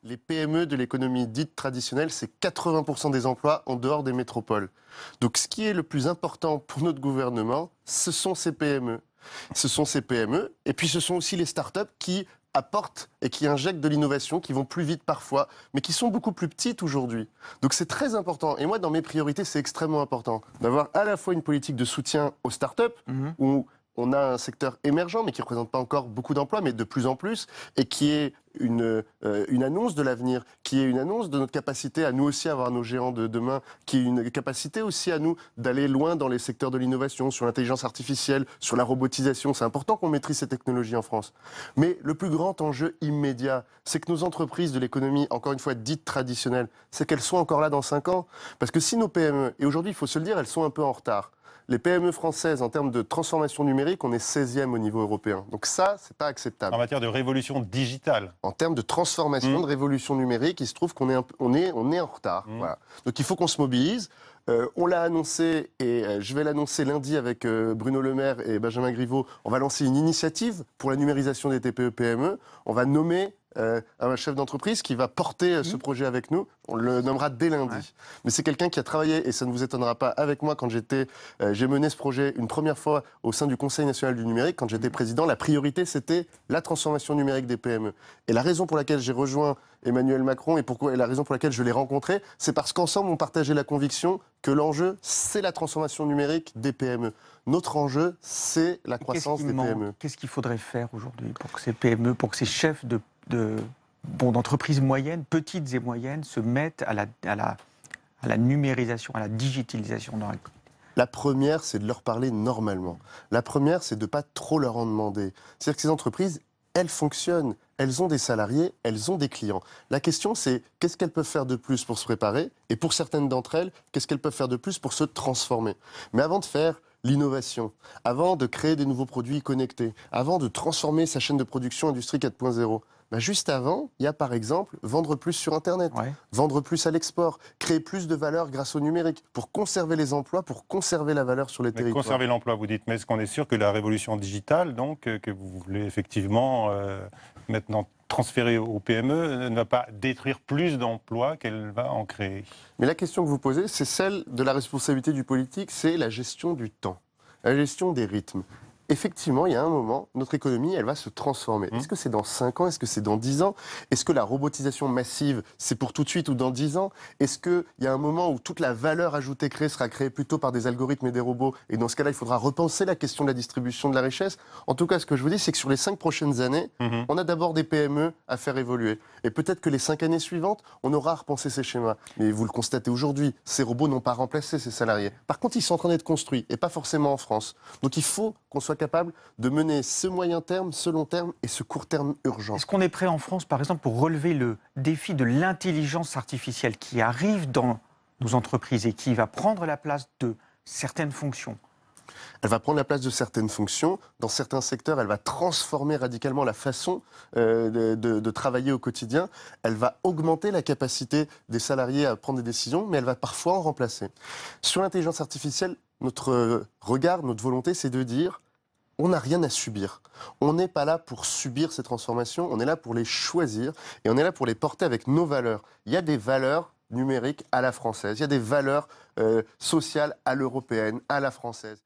Les PME de l'économie dite traditionnelle, c'est 80% des emplois en dehors des métropoles. Donc ce qui est le plus important pour notre gouvernement, ce sont ces PME. Ce sont ces PME, et puis ce sont aussi les startups qui apportent et qui injectent de l'innovation, qui vont plus vite parfois, mais qui sont beaucoup plus petites aujourd'hui. Donc c'est très important. Et moi, dans mes priorités, c'est extrêmement important d'avoir à la fois une politique de soutien aux startups, où on a un secteur émergent, mais qui ne représente pas encore beaucoup d'emplois, mais de plus en plus, et qui est une annonce de l'avenir, qui est une annonce de notre capacité à nous aussi avoir nos géants de demain, qui est une capacité aussi à nous d'aller loin dans les secteurs de l'innovation, sur l'intelligence artificielle, sur la robotisation. C'est important qu'on maîtrise ces technologies en France. Mais le plus grand enjeu immédiat, c'est que nos entreprises de l'économie, encore une fois dites traditionnelles, c'est qu'elles soient encore là dans 5 ans. Parce que si nos PME, et aujourd'hui il faut se le dire, elles sont un peu en retard. Les PME françaises, en termes de transformation numérique, on est 16e au niveau européen. Donc ça, c'est pas acceptable. En matière de révolution digitale. En termes de transformation, de révolution numérique, il se trouve qu'on est, on est en retard. Voilà. Donc il faut qu'on se mobilise. On l'a annoncé, et je vais l'annoncer lundi avec Bruno Le Maire et Benjamin Griveaux. On va lancer une initiative pour la numérisation des TPE-PME. On va nommer un chef d'entreprise qui va porter ce projet avec nous. On le nommera dès lundi. Ouais. Mais c'est quelqu'un qui a travaillé, et ça ne vous étonnera pas, avec moi quand j'ai mené ce projet une première fois au sein du Conseil national du numérique. Quand j'étais président, la priorité, c'était la transformation numérique des PME. Et la raison pour laquelle j'ai rejoint Emmanuel Macron et la raison pour laquelle je l'ai rencontré, c'est parce qu'ensemble, on partageait la conviction que l'enjeu, c'est la transformation numérique des PME. Notre enjeu, c'est la croissance des PME. Qu'est-ce qu'il faudrait faire aujourd'hui pour que ces PME, pour que ces chefs d'entreprises moyennes, petites et moyennes, se mettent à la numérisation, à la digitalisation dans la... La première, c'est de leur parler normalement. La première, c'est de ne pas trop leur en demander. C'est-à-dire que ces entreprises, elles fonctionnent, elles ont des salariés, elles ont des clients. La question, c'est qu'est-ce qu'elles peuvent faire de plus pour se préparer? Et pour certaines d'entre elles, qu'est-ce qu'elles peuvent faire de plus pour se transformer? Mais avant de faire l'innovation, avant de créer des nouveaux produits connectés, avant de transformer sa chaîne de production Industrie 4.0, juste avant, il y a par exemple vendre plus sur Internet, vendre plus à l'export, créer plus de valeur grâce au numérique, pour conserver les emplois, pour conserver la valeur sur les territoires. Conserver l'emploi, vous dites, mais est-ce qu'on est sûr que la révolution digitale, donc, que vous voulez effectivement maintenant transférer aux PME, ne va pas détruire plus d'emplois qu'elle va en créer? Mais la question que vous posez, c'est celle de la responsabilité du politique, c'est la gestion du temps, la gestion des rythmes. Effectivement, il y a un moment, notre économie, elle va se transformer. Est-ce que c'est dans 5 ans? Est-ce que c'est dans 10 ans? Est-ce que la robotisation massive, c'est pour tout de suite ou dans 10 ans? Est-ce qu'il y a un moment où toute la valeur ajoutée créée sera créée plutôt par des algorithmes et des robots? Et dans ce cas-là, il faudra repenser la question de la distribution de la richesse. En tout cas, ce que je vous dis, c'est que sur les 5 prochaines années, on a d'abord des PME à faire évoluer. Et peut-être que les 5 années suivantes, on aura à repenser ces schémas. Mais vous le constatez aujourd'hui, ces robots n'ont pas remplacé ces salariés. Par contre, ils sont en train d'être construits, et pas forcément en France. Donc il faut qu'on soit capable de mener ce moyen terme, ce long terme et ce court terme urgent. Est-ce qu'on est prêt en France, par exemple, pour relever le défi de l'intelligence artificielle qui arrive dans nos entreprises et qui va prendre la place de certaines fonctions? Elle va prendre la place de certaines fonctions. Dans certains secteurs, elle va transformer radicalement la façon de travailler au quotidien. Elle va augmenter la capacité des salariés à prendre des décisions, mais elle va parfois en remplacer. Sur l'intelligence artificielle, notre regard, notre volonté, c'est de dire on n'a rien à subir. On n'est pas là pour subir ces transformations, on est là pour les choisir et on est là pour les porter avec nos valeurs. Il y a des valeurs numériques à la française, il y a des valeurs sociales à l'européenne, à la française.